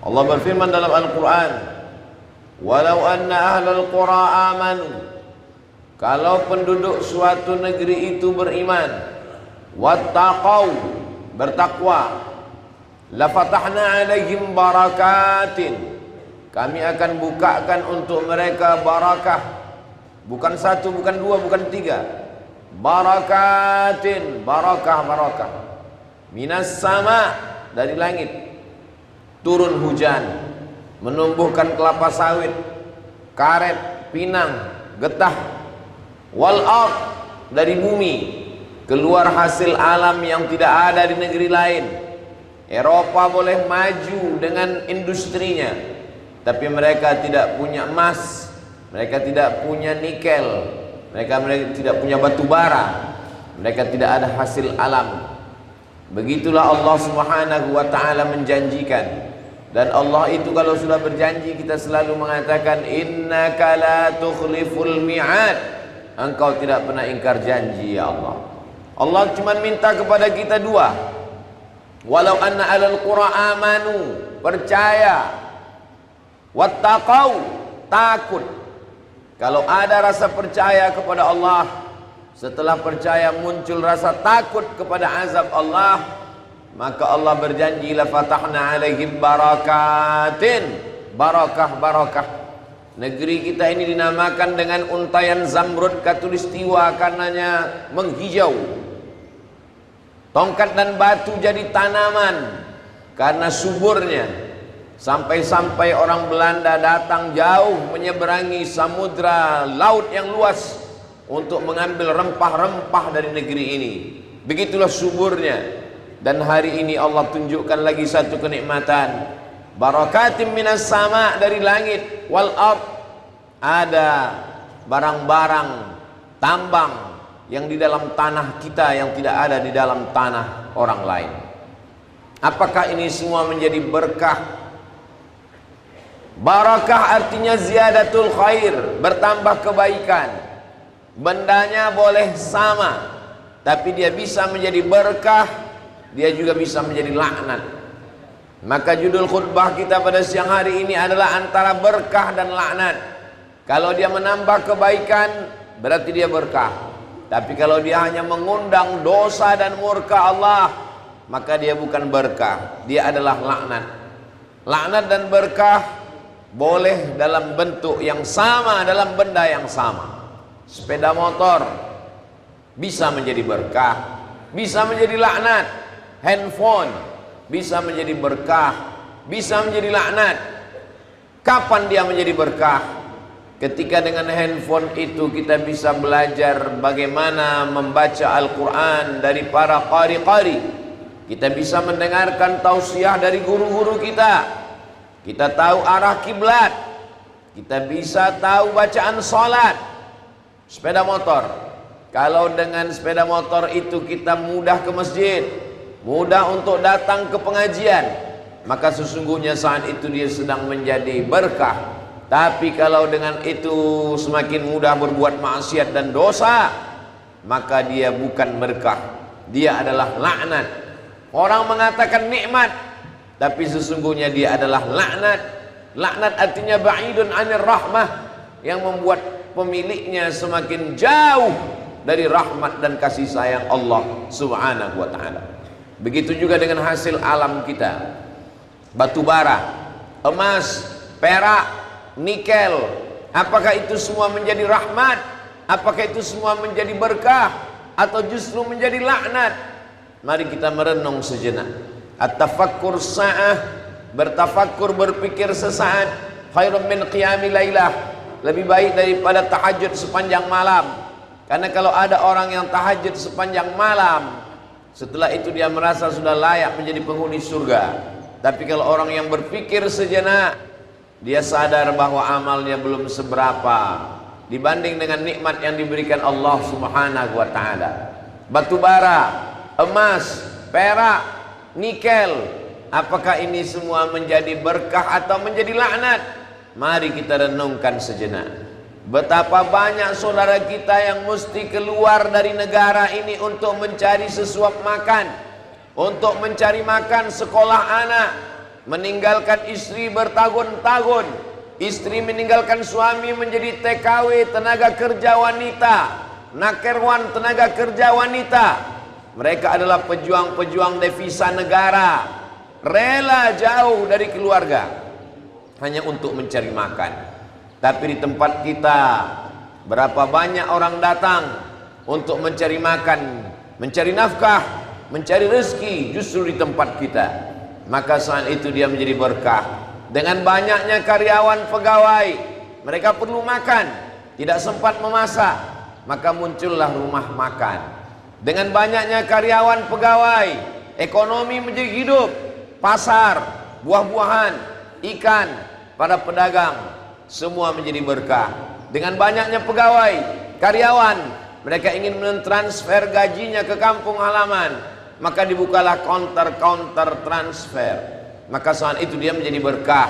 Allah berfirman dalam Al-Quran, walau anna ahlal qura amanu, kalau penduduk suatu negeri itu beriman, wattaqau, bertakwa, lafatahna alaihim barakatin, kami akan bukakan untuk mereka barakah, bukan satu, bukan dua, bukan tiga, barakatin, barakah, minas sama, dari langit, turun hujan, menumbuhkan kelapa sawit, karet, pinang, getah, wal ard, dari bumi, keluar hasil alam yang tidak ada di negeri lain. Eropa boleh maju dengan industrinya, tapi mereka tidak punya emas, mereka tidak punya nikel, mereka tidak punya batu bara, mereka tidak ada hasil alam. Begitulah Allah Subhanahu wa ta'ala menjanjikan. Dan Allah itu kalau sudah berjanji, kita selalu mengatakan innaka la tukhliful mi'ad, engkau tidak pernah ingkar janji ya Allah. Allah cuma minta kepada kita dua, walau anna alal qura amanu, percaya, wattaqau, takut. Kalau ada rasa percaya kepada Allah, setelah percaya muncul rasa takut kepada azab Allah, maka Allah berjanji la fatahna alaihim barakatin, barakah. Negeri kita ini dinamakan dengan untayan zamrud katulistiwa karenanya menghijau. Tongkat dan batu jadi tanaman karena suburnya. Sampai-sampai orang Belanda datang jauh menyeberangi samudra laut yang luas untuk mengambil rempah-rempah dari negeri ini. Begitulah suburnya. Dan hari ini Allah tunjukkan lagi satu kenikmatan, barakatim minas sama, dari langit, wal ard, ada barang-barang tambang yang di dalam tanah kita yang tidak ada di dalam tanah orang lain. Apakah ini semua menjadi berkah? Barakah artinya ziyadatul khair, bertambah kebaikan. Bendanya boleh sama, tapi dia bisa menjadi berkah, dia juga bisa menjadi laknat. Maka judul khutbah kita pada siang hari ini adalah antara berkah dan laknat. Kalau dia menambah kebaikan, berarti dia berkah. Tapi kalau dia hanya mengundang dosa dan murka Allah, maka dia bukan berkah, dia adalah laknat. Laknat dan berkah boleh dalam bentuk yang sama, dalam benda yang sama. Sepeda motor bisa menjadi berkah, bisa menjadi laknat. Handphone bisa menjadi berkah, bisa menjadi laknat. Kapan dia menjadi berkah? Ketika dengan handphone itu kita bisa belajar bagaimana membaca Al-Quran dari para qari-qari. Kita bisa mendengarkan tausiah dari guru-guru kita. Kita tahu arah kiblat. Kita bisa tahu bacaan salat. Sepeda motor, kalau dengan sepeda motor itu kita mudah ke masjid, mudah untuk datang ke pengajian, maka sesungguhnya saat itu dia sedang menjadi berkah. Tapi kalau dengan itu semakin mudah berbuat maksiat dan dosa, maka dia bukan berkah, dia adalah laknat. Orang mengatakan nikmat, tapi sesungguhnya dia adalah laknat. Laknat artinya ba'idun 'anir rahmah, yang membuat pemiliknya semakin jauh dari rahmat dan kasih sayang Allah Subhanahu wa ta'ala. Begitu juga dengan hasil alam kita. Batu bara, emas, perak, nikel, apakah itu semua menjadi rahmat? Apakah itu semua menjadi berkah? Atau justru menjadi laknat? Mari kita merenung sejenak. At-tafakkur sa'ah, bertafakkur, berpikir sesaat, khairun min qiyami lailah, lebih baik daripada tahajud sepanjang malam. Karena kalau ada orang yang tahajud sepanjang malam, setelah itu dia merasa sudah layak menjadi penghuni surga. Tapi kalau orang yang berpikir sejenak, dia sadar bahwa amalnya belum seberapa dibanding dengan nikmat yang diberikan Allah Subhanahu wa ta'ala. Batu bara, emas, perak, nikel, apakah ini semua menjadi berkah atau menjadi laknat? Mari kita renungkan sejenak. Betapa banyak saudara kita yang mesti keluar dari negara ini untuk mencari sesuap makan, untuk mencari makan sekolah anak, meninggalkan istri bertahun-tahun, istri meninggalkan suami menjadi TKW, tenaga kerja wanita, nakerwan, tenaga kerja wanita. Mereka adalah pejuang-pejuang devisa negara, rela jauh dari keluarga hanya untuk mencari makan. Tapi di tempat kita, berapa banyak orang datang untuk mencari makan, mencari nafkah, mencari rezeki justru di tempat kita. Maka saat itu dia menjadi berkah. Dengan banyaknya karyawan pegawai, mereka perlu makan, tidak sempat memasak, maka muncullah rumah makan. Dengan banyaknya karyawan pegawai, ekonomi menjadi hidup. Pasar, buah-buahan, ikan, para pedagang, semua menjadi berkah. Dengan banyaknya pegawai, karyawan, mereka ingin mentransfer gajinya ke kampung halaman, maka dibukalah counter transfer. Maka saat itu dia menjadi berkah.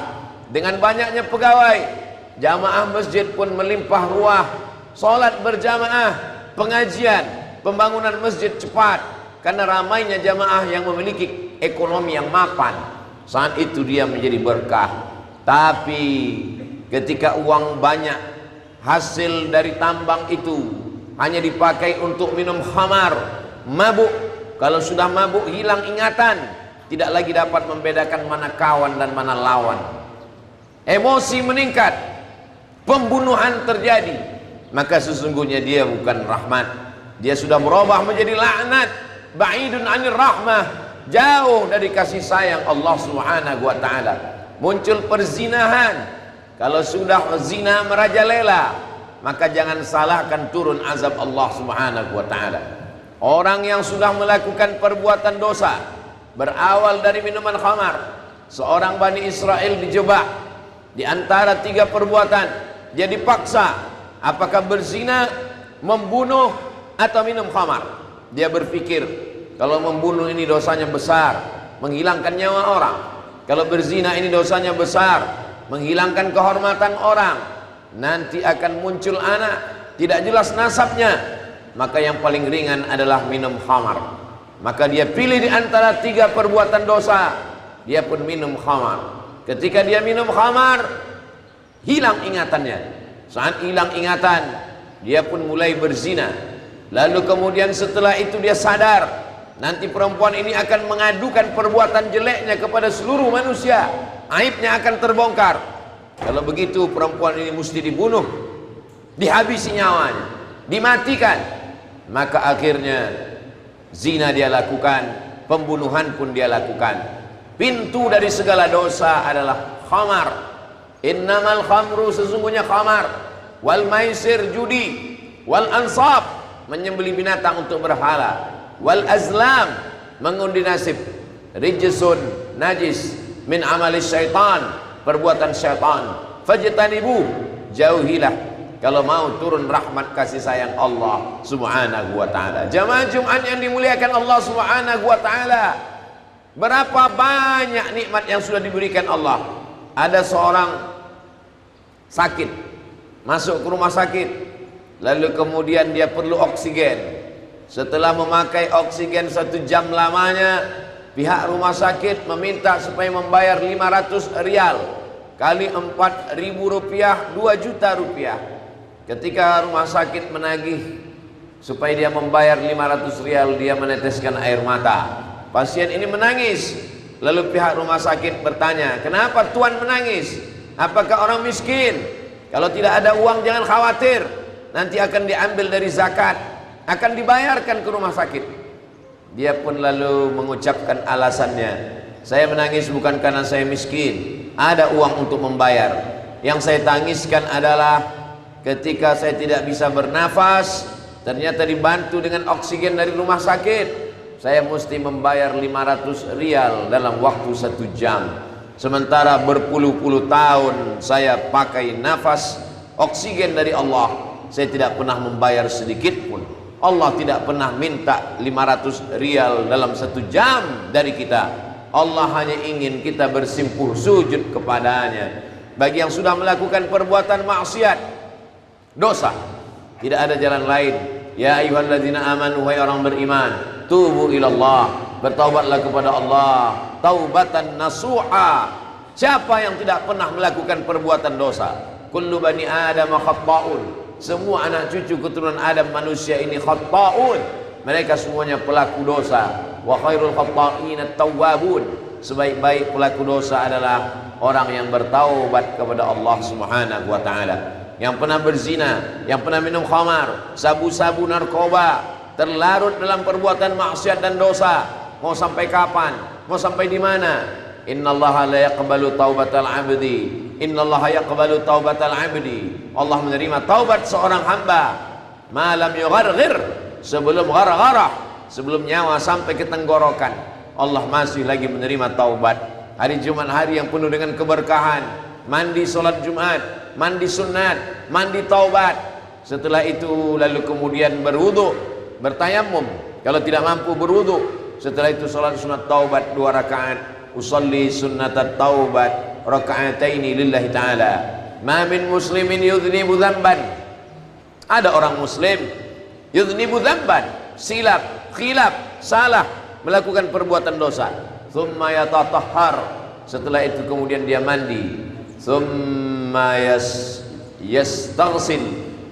Dengan banyaknya pegawai, jamaah masjid pun melimpah ruah. Salat berjamaah, pengajian, pembangunan masjid cepat, karena ramainya jamaah yang memiliki ekonomi yang mapan. Saat itu dia menjadi berkah. Tapi ketika uang banyak, hasil dari tambang itu hanya dipakai untuk minum khamar, mabuk. Kalau sudah mabuk hilang ingatan, tidak lagi dapat membedakan mana kawan dan mana lawan. Emosi meningkat, pembunuhan terjadi, maka sesungguhnya dia bukan rahmat. Dia sudah merubah menjadi laknat, ba'idun 'anir rahmah, jauh dari kasih sayang Allah Subhanahu wa taala. Muncul perzinahan. Kalau sudah zina merajalela, maka jangan salahkan turun azab Allah Subhanahu wa taala. Orang yang sudah melakukan perbuatan dosa, berawal dari minuman khamar. Seorang Bani Israel dijebak di antara 3 perbuatan. Dia dipaksa, apakah berzina, membunuh, atau minum khamar. Dia berpikir, kalau membunuh ini dosanya besar, menghilangkan nyawa orang. Kalau berzina ini dosanya besar, menghilangkan kehormatan orang. Nanti akan muncul anak, tidak jelas nasabnya. Maka yang paling ringan adalah minum khamar. Maka dia pilih di antara 3 perbuatan dosa, dia pun minum khamar. Ketika dia minum khamar, hilang ingatannya. Saat hilang ingatan, dia pun mulai berzina. Lalu kemudian setelah itu dia sadar, nanti perempuan ini akan mengadukan perbuatan jeleknya kepada seluruh manusia. Aibnya akan terbongkar. Kalau begitu perempuan ini mesti dibunuh, dihabisi nyawanya, dimatikan. Maka akhirnya zina dia lakukan, pembunuhan pun dia lakukan. Pintu dari segala dosa adalah khamar. Innamal khamru, sesungguhnya khamar, wal maisir, judi, wal ansab, menyembelih binatang untuk berhala, wal azlam, mengundi nasib, rijsun, najis, min amalis syaitan, perbuatan syaitan. Fajtanibu, jauhilah kalau mau turun rahmat kasih sayang Allah Subhanahu wa taala. Jamaah Jumat yang dimuliakan Allah Subhanahu wa taala, berapa banyak nikmat yang sudah diberikan Allah. Ada seorang sakit, masuk ke rumah sakit, lalu kemudian dia perlu oksigen. Setelah memakai oksigen 1 jam lamanya, pihak rumah sakit meminta supaya membayar 500 rial kali 4.000 rupiah, 2 juta rupiah. Ketika rumah sakit menagih supaya dia membayar 500 rial, dia meneteskan air mata. Pasien ini menangis. Lalu pihak rumah sakit bertanya, kenapa tuan menangis? Apakah orang miskin? Kalau tidak ada uang jangan khawatir, nanti akan diambil dari zakat, akan dibayarkan ke rumah sakit. Dia pun lalu mengucapkan alasannya, saya menangis bukan karena saya miskin, ada uang untuk membayar. Yang saya tangiskan adalah ketika saya tidak bisa bernafas, ternyata dibantu dengan oksigen dari rumah sakit, saya mesti membayar 500 rial dalam waktu 1 jam. Sementara berpuluh-puluh tahun saya pakai nafas oksigen dari Allah, saya tidak pernah membayar sedikit pun. Allah tidak pernah minta 500 rial dalam 1 jam dari kita. Allah hanya ingin kita bersimpuh sujud kepadanya. Bagi yang sudah melakukan perbuatan maksiat, dosa, tidak ada jalan lain. Ya ayyuhalladzina amanu, wahai orang beriman, tubu ilallah, bertaubatlah kepada Allah taubatan nasuha. Siapa yang tidak pernah melakukan perbuatan dosa? Kullu bani Adam khatta'un. Semua anak cucu keturunan Adam manusia ini khatta'un. Mereka semuanya pelaku dosa. Wa khairul khatta'in at-tawwabun. Sebaik-baik pelaku dosa adalah orang yang bertaubat kepada Allah Subhanahu wa taala. Yang pernah berzina, yang pernah minum khamar, sabu-sabu, narkoba, terlarut dalam perbuatan maksiat dan dosa. Mau sampai kapan? Mau sampai di mana? Innallaha la yaqbalu taubatal abdi. Innallaha yaqbalu taubatal abdi. Allah menerima taubat seorang hamba malam yugharghir, sebelum ghargharah, sebelum nyawa sampai ke tenggorokan. Allah masih lagi menerima taubat. Hari Jumat hari yang penuh dengan keberkahan. Mandi solat Jumat, mandi sunat, mandi taubat. Setelah itu lalu kemudian berwudu, bertayamum. Kalau tidak mampu berwudu, setelah itu solat sunat taubat 2 rakaat. Usalli sunnatat taubat raka'ataini lillahi ta'ala. Ma min muslimin yudhnibu dzamban. Ada orang muslim yudhnibu dzamban, silap, khilaf, salah, melakukan perbuatan dosa. Thumma yatatahhar. Setelah itu kemudian dia mandi. Thumma yastaghsil,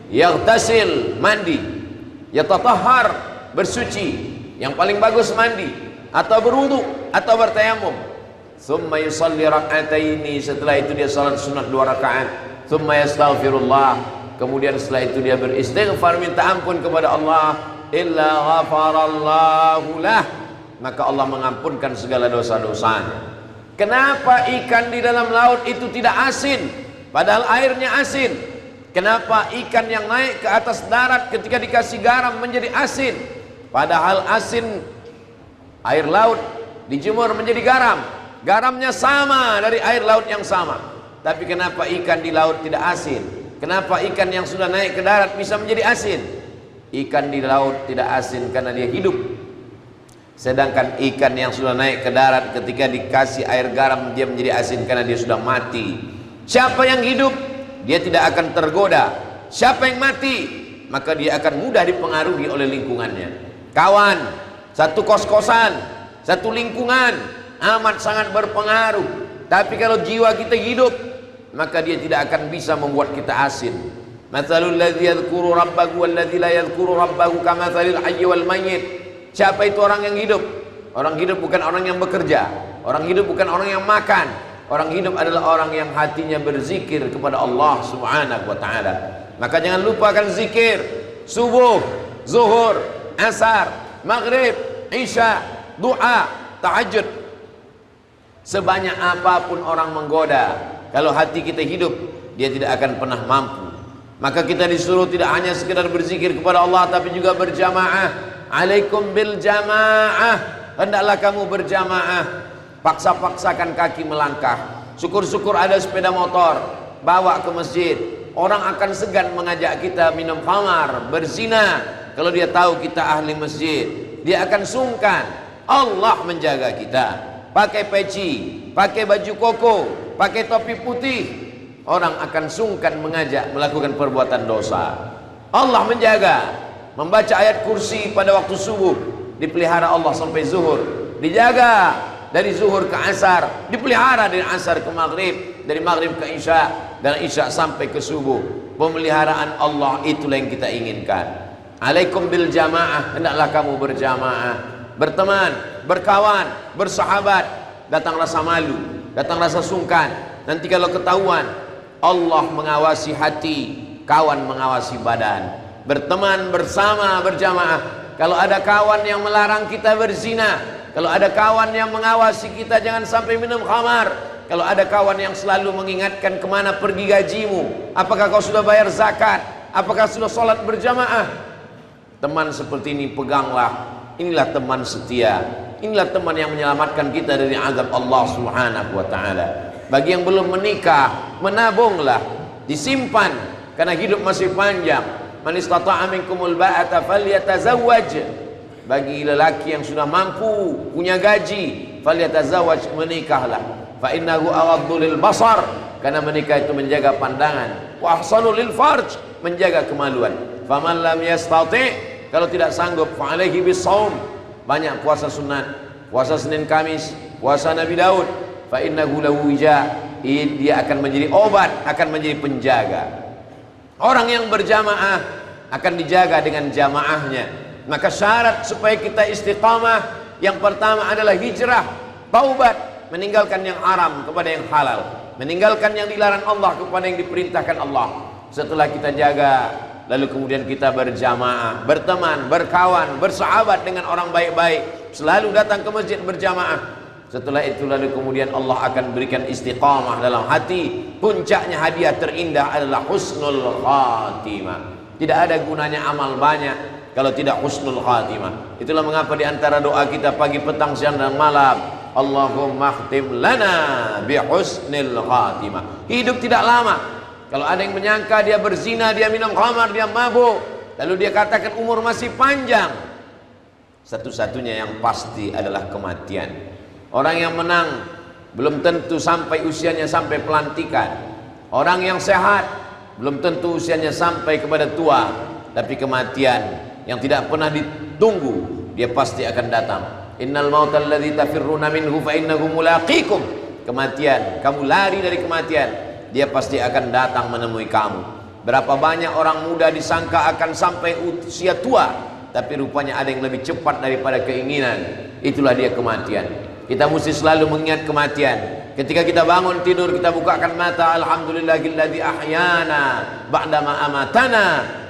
yaghtasil, mandi. Yatatahhar, bersuci. Yang paling bagus mandi atau berwudu atau bertayamum. Thumma yusalli rak'ataini. Setelah itu dia salat sunat 2 rakaat. Thumma yastaghfirullah. Kemudian setelah itu dia beristighfar, minta ampun kepada Allah. Illa ghafarallahu lah. Maka Allah mengampunkan segala dosa-dosanya. Kenapa ikan di dalam laut itu tidak asin padahal airnya asin? Kenapa ikan yang naik ke atas darat ketika dikasih garam menjadi asin padahal asin air laut dijemur menjadi garam? Garamnya sama dari air laut yang sama. Tapi kenapa ikan di laut tidak asin? Kenapa ikan yang sudah naik ke darat bisa menjadi asin? Ikan di laut tidak asin karena dia hidup. Sedangkan ikan yang sudah naik ke darat ketika dikasih air garam dia menjadi asin karena dia sudah mati. Siapa yang hidup dia tidak akan tergoda. Siapa yang mati maka dia akan mudah dipengaruhi oleh lingkungannya. Kawan, satu kos-kosan, satu lingkungan amat sangat berpengaruh. Tapi kalau jiwa kita hidup maka dia tidak akan bisa membuat kita asin. Matsalul ladzi yadhkuru rabbahu wal ladzi la yadhkuru rabbahu kamatsalil hayyi wal mayyit. Siapa itu orang yang hidup? Orang hidup bukan orang yang bekerja. Orang hidup bukan orang yang makan. Orang hidup adalah orang yang hatinya berzikir kepada Allah Subhanahu wa taala. Maka jangan lupakan zikir subuh, zuhur, asar, maghrib, isya, doa, tahajud. Sebanyak apapun orang menggoda, kalau hati kita hidup, dia tidak akan pernah mampu. Maka kita disuruh tidak hanya sekedar berzikir kepada Allah, tapi juga berjamaah. Alaikum bil jamaah. Hendaklah kamu berjamaah. Paksa-paksakan kaki melangkah. Syukur-syukur ada sepeda motor, bawa ke masjid. Orang akan segan mengajak kita minum khamar, berzina. Kalau dia tahu kita ahli masjid, dia akan sungkan. Allah menjaga kita. Pakai peci, pakai baju koko, pakai topi putih, orang akan sungkan mengajak melakukan perbuatan dosa. Allah menjaga. Membaca ayat kursi pada waktu subuh dipelihara Allah sampai zuhur. Dijaga dari zuhur ke asar, dipelihara dari asar ke maghrib, dari maghrib ke isya, dan isya sampai ke subuh. Pemeliharaan Allah itulah yang kita inginkan. Alaikum bil jamaah. Hendaklah kamu berjamaah, berteman, berkawan, bersahabat. Datang rasa malu, datang rasa sungkan. Nanti kalau ketahuan, Allah mengawasi hati, kawan mengawasi badan. Berteman bersama, berjamaah. Kalau ada kawan yang melarang kita berzina, kalau ada kawan yang mengawasi kita jangan sampai minum khamar, kalau ada kawan yang selalu mengingatkan kemana pergi gajimu, apakah kau sudah bayar zakat, apakah sudah sholat berjamaah, teman seperti ini peganglah. Inilah teman setia. Inilah teman yang menyelamatkan kita dari azab Allah Subhanahu wa taala. Bagi yang belum menikah, menabunglah, disimpan karena hidup masih panjang. Man istata'a minkumul ba'ata falyatazawwaj. Bagi lelaki yang sudah mampu, punya gaji, falyatazawwaj, menikahlah. Fa innahu aghaddu lil basar, karena menikah itu menjaga pandangan. Wa ahsanu lil farj, menjaga kemaluan. Faman lam yastati', kalau tidak sanggup, fa alaihi bisawm, banyak puasa sunat, puasa Senin Kamis, puasa Nabi Daud, fa innahu lahu wija, dia akan menjadi obat, akan menjadi penjaga. Orang yang berjamaah akan dijaga dengan jamaahnya. Maka syarat supaya kita istiqamah yang pertama adalah hijrah, taubat, meninggalkan yang haram kepada yang halal, meninggalkan yang dilarang Allah kepada yang diperintahkan Allah. Setelah kita jaga, lalu kemudian kita berjamaah, berteman, berkawan, bersahabat dengan orang baik-baik, selalu datang ke masjid berjamaah. Setelah itu lalu kemudian Allah akan berikan istiqamah dalam hati. Puncaknya hadiah terindah adalah husnul khatimah. Tidak ada gunanya amal banyak kalau tidak husnul khatimah. Itulah mengapa di antara doa kita pagi, petang, siang dan malam, Allahumma khtim lana bi husnil khatimah. Hidup tidak lama. Kalau ada yang menyangka dia berzina, dia minum khamar, dia mabuk, lalu dia katakan umur masih panjang, satu-satunya yang pasti adalah kematian. Orang yang menang belum tentu sampai usianya sampai pelantikan. Orang yang sehat belum tentu usianya sampai kepada tua. Tapi kematian yang tidak pernah ditunggu, dia pasti akan datang. Innal mautal ladzi tafirruna minhu fa innahu mulaqikum. Kematian, kamu lari dari kematian, dia pasti akan datang menemui kamu. Berapa banyak orang muda disangka akan sampai usia tua, tapi rupanya ada yang lebih cepat daripada keinginan. Itulah dia kematian. Kita mesti selalu mengingat kematian. Ketika kita bangun tidur, kita bukakan mata, alhamdulillahilladzi ahyana ba'dama amatana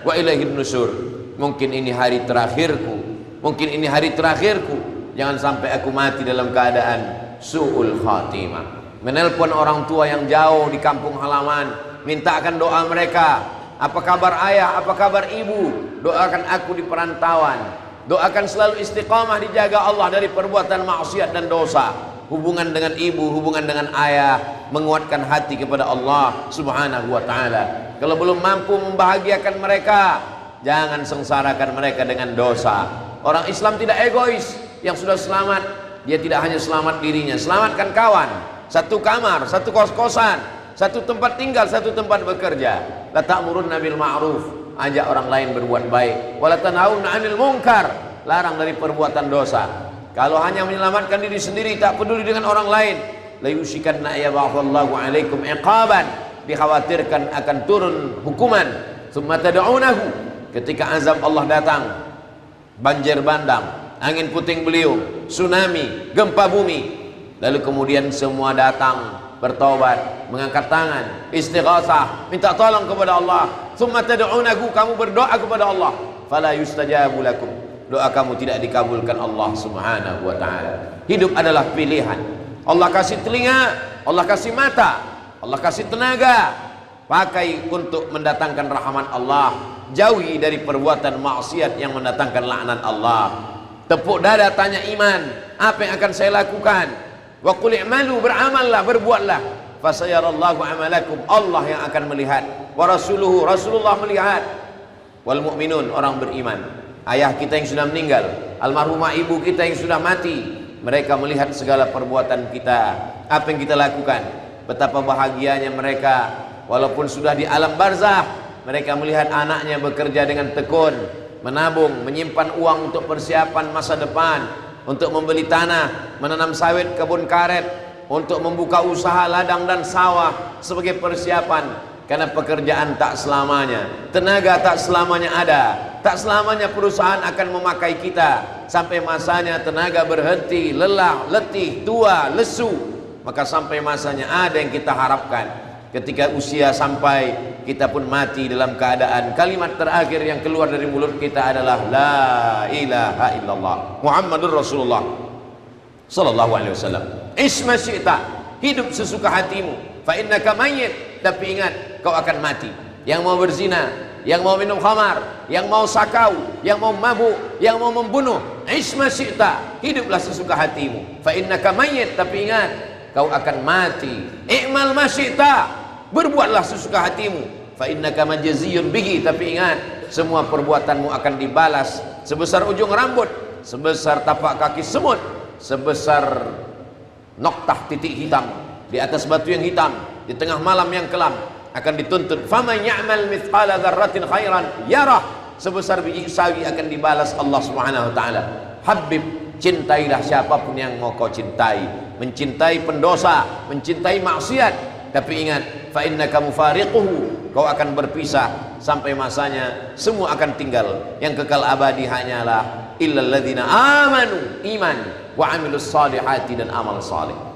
wa ilaihin nusur. Mungkin ini hari terakhirku, mungkin ini hari terakhirku. Jangan sampai aku mati dalam keadaan su'ul khatimah. Menelpon orang tua yang jauh di kampung halaman, mintakan doa mereka. Apa kabar ayah, apa kabar ibu? Doakan aku di perantauan. Doakan selalu istiqamah, dijaga Allah dari perbuatan maksiat dan dosa. Hubungan dengan ibu, hubungan dengan ayah, menguatkan hati kepada Allah subhanahu wa ta'ala. Kalau belum mampu membahagiakan mereka, jangan sengsarakan mereka dengan dosa. Orang Islam tidak egois. Yang sudah selamat, dia tidak hanya selamat dirinya, selamatkan kawan. Satu kamar, satu kos-kosan, satu tempat tinggal, satu tempat bekerja. La ta'murunna bil ma'ruf, ajak orang lain berbuat baik. Wala tanhauna 'anil munkar, larang dari perbuatan dosa. Kalau hanya menyelamatkan diri sendiri, tak peduli dengan orang lain, la yusikanna yab'atsallahu 'alaikum iqaban, dikhawatirkan akan turun hukuman. Tsumma tad'unahu, ketika azab Allah datang, banjir bandang, angin puting beliung, tsunami, gempa bumi, lalu kemudian semua datang bertobat, mengangkat tangan, istighasah, minta tolong kepada Allah. Tsumma tad'unahu, kamu berdoa kepada Allah, fala yustajabu lakum, doa kamu tidak dikabulkan Allah subhanahu wa ta'ala. Hidup adalah pilihan. Allah kasih telinga, Allah kasih mata, Allah kasih tenaga, pakai untuk mendatangkan rahmat Allah, jauhi dari perbuatan maksiat yang mendatangkan laknat Allah. Tepuk dada, tanya iman, apa yang akan saya lakukan? Wa qul i'malu, beramallah, berbuatlah, fasayarallahu amalakum, Allah yang akan melihat, wa rasuluhu, Rasulullah melihat, wal mu'minun, orang beriman. Ayah kita yang sudah meninggal, almarhumah ibu kita yang sudah mati, mereka melihat segala perbuatan kita, apa yang kita lakukan. Betapa bahagianya mereka, walaupun sudah di alam barzah, mereka melihat anaknya bekerja dengan tekun, menabung, menyimpan uang untuk persiapan masa depan, untuk membeli tanah, menanam sawit, kebun karet, untuk membuka usaha ladang dan sawah sebagai persiapan. Karena pekerjaan tak selamanya, tenaga tak selamanya ada, tak selamanya perusahaan akan memakai kita. Sampai masanya tenaga berhenti, lelah, letih, tua, lesu, maka sampai masanya ada yang kita harapkan. Ketika usia sampai, kita pun mati dalam keadaan kalimat terakhir yang keluar dari mulut kita adalah la ilaha illallah Muhammadur Rasulullah sallallahu alaihi wasallam. Isma syi'ta, hidup sesuka hatimu, fa innaka mayyit, tapi ingat kau akan mati. Yang mau berzina, yang mau minum khamar, yang mau sakau, yang mau mabuk, yang mau membunuh, isma syi'ta, hiduplah sesuka hatimu, fa innaka mayyit, tapi ingat kau akan mati. I'mal ma syi'ta, berbuatlah sesuka hatimu, fa innaka majziyun bihi, tapi ingat semua perbuatanmu akan dibalas sebesar ujung rambut, sebesar tapak kaki semut, sebesar noktah titik hitam di atas batu yang hitam di tengah malam yang kelam. Akan dituntut, faman ya'mal mithqala dzarratin khairan yarah, sebesar biji sawi akan dibalas Allah Subhanahu wa taala. Habib, cintailah siapapun yang mau kau cintai, mencintai pendosa, mencintai maksiat. Tapi ingat, fa innaka mufariquhu, kau akan berpisah sampai masanya, semua akan tinggal. Yang kekal abadi hanyalah illal ladzina amanu, iman, wa amilus salihati, dan amal saleh.